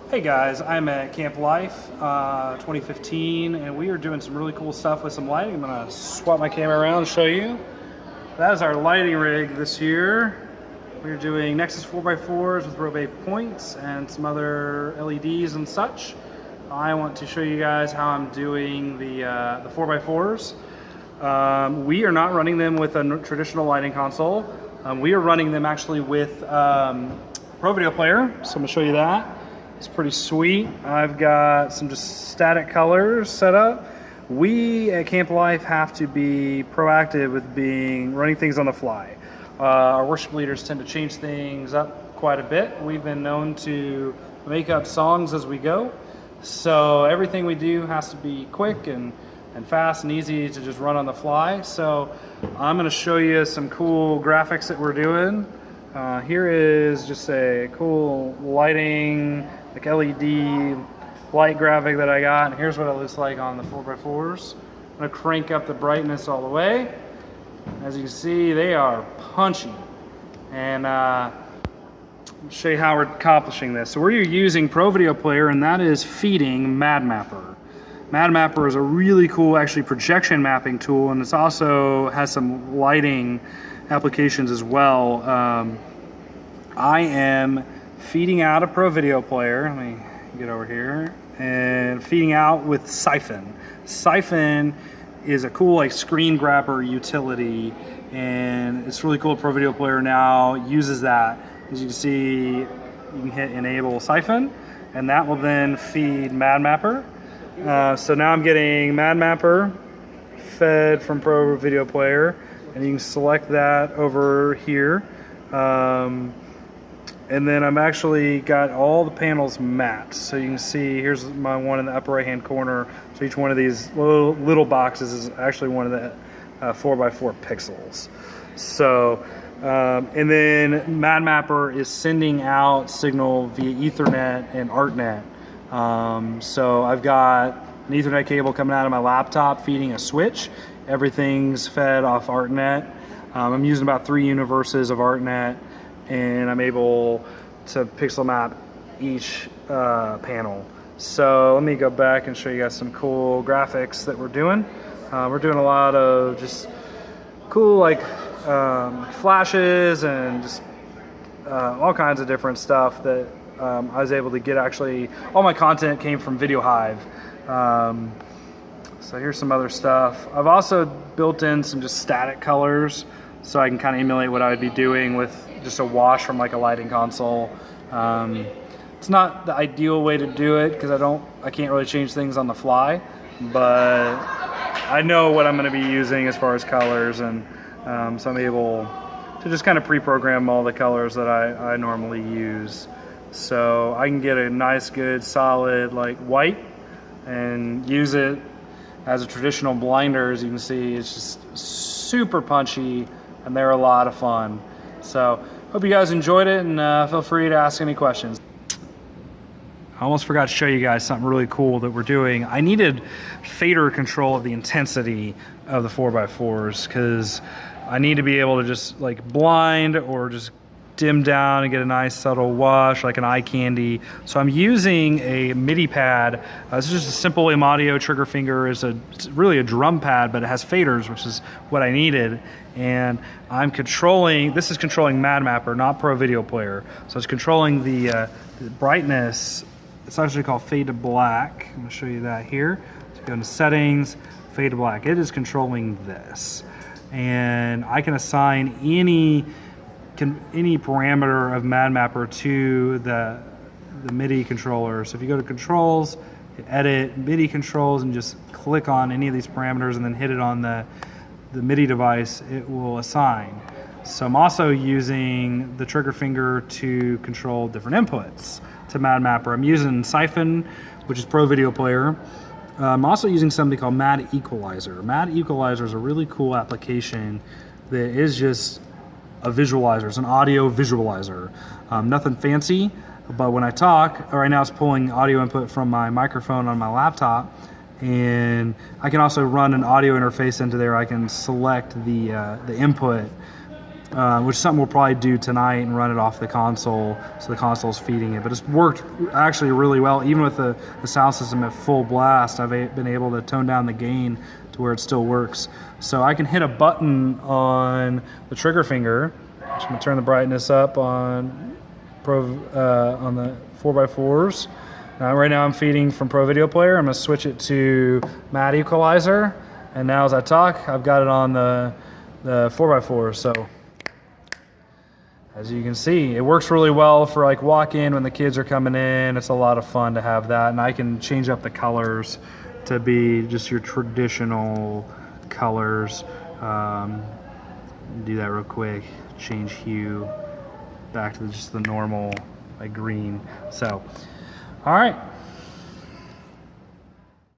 Hey guys, I'm at Camp Life 2015 and we are doing some really cool stuff with some lighting. I'm going to swap my camera around and show you. That is our lighting rig this year. We're doing Nexus 4x4s with rovate points and some other LEDs and such. I want to show you guys how I'm doing the 4x4s. We are not running them with a traditional lighting console. We are running them actually with ProVideoPlayer, so I'm going to show you that. It's pretty sweet. I've got some just static colors set up. We at Camp Life have to be proactive with running things on the fly. Our worship leaders tend to change things up quite a bit. We've been known to make up songs as we go. So everything we do has to be quick and fast and easy to just run on the fly. So I'm gonna show you some cool graphics that we're doing. Here is just a cool lighting, like LED light graphic that I got. And here's what it looks like on the 4x4s. I'm gonna crank up the brightness all the way. As you can see, they are punchy. And I'll show you how we're accomplishing this. So we're using ProVideoPlayer, and that is feeding MadMapper. MadMapper is a really cool, actually, projection mapping tool, and it also has some lighting applications as well. I am feeding out a ProVideoPlayer. Let me get over here and feeding out with Siphon. Siphon is a cool like screen grabber utility, and it's really cool. ProVideoPlayer now uses that. As you can see, you can hit enable Siphon, and that will then feed MadMapper. So now I'm getting MadMapper fed from ProVideoPlayer, and you can select that over here. And then I'm actually got all the panels mapped. So you can see, here's my one in the upper right hand corner. So each one of these little boxes is actually one of the 4x4 pixels. So, and then MadMapper is sending out signal via Ethernet and ArtNet. So I've got an Ethernet cable coming out of my laptop feeding a switch. Everything's fed off ArtNet. I'm using about 3 universes of ArtNet, and I'm able to pixel map each panel. So let me go back and show you guys some cool graphics that we're doing. We're doing a lot of just cool like flashes and just all kinds of different stuff that I was able to get. Actually, all my content came from VideoHive. So here's some other stuff. I've also built in some just static colors so I can kind of emulate what I would be doing with just a wash from like a lighting console. It's not the ideal way to do it because I can't really change things on the fly, but I know what I'm going to be using as far as colors, and so I'm able to just kind of pre-program all the colors that I normally use. So I can get a nice, good, solid like white and use it as a traditional blinder. As you can see, it's just super punchy and they're a lot of fun. So hope you guys enjoyed it, and feel free to ask any questions. I almost forgot to show you guys something really cool that we're doing. I needed fader control of the intensity of the 4x4s because I need to be able to just like blind or just dim down and get a nice subtle wash like an eye candy. So I'm using a MIDI pad. This is just a simple Audio trigger finger. It's really a drum pad, but it has faders, which is what I needed. And I'm controlling, this is controlling MadMapper, not ProVideoPlayer. So it's controlling the brightness. It's actually called fade to black. I'm gonna show you that here. So go into settings, fade to black. It is controlling this. And I can assign any parameter of MadMapper to the MIDI controller. So if you go to controls, edit MIDI controls, and just click on any of these parameters and then hit it on the MIDI device, it will assign. So I'm also using the trigger finger to control different inputs to MadMapper. I'm using Siphon, which is ProVideoPlayer. I'm also using something called Mad Equalizer. Mad Equalizer is a really cool application that is just a visualizer. It's an audio visualizer. Nothing fancy, but when I talk, right now it's pulling audio input from my microphone on my laptop, and I can also run an audio interface into there. I can select the input which is something we'll probably do tonight and run it off the console, so the console's feeding it. But it's worked actually really well. Even with the sound system at full blast, I've been able to tone down the gain to where it still works. So I can hit a button on the trigger finger. I'm going to turn the brightness up on the 4x4s. Right now I'm feeding from ProVideoPlayer. I'm going to switch it to matte equalizer. And now as I talk, I've got it on the 4x4. So as you can see, it works really well for like walk-in when the kids are coming in. It's a lot of fun to have that. And I can change up the colors to be just your traditional colors. Do that real quick. Change hue back to just the normal like green. So, all right.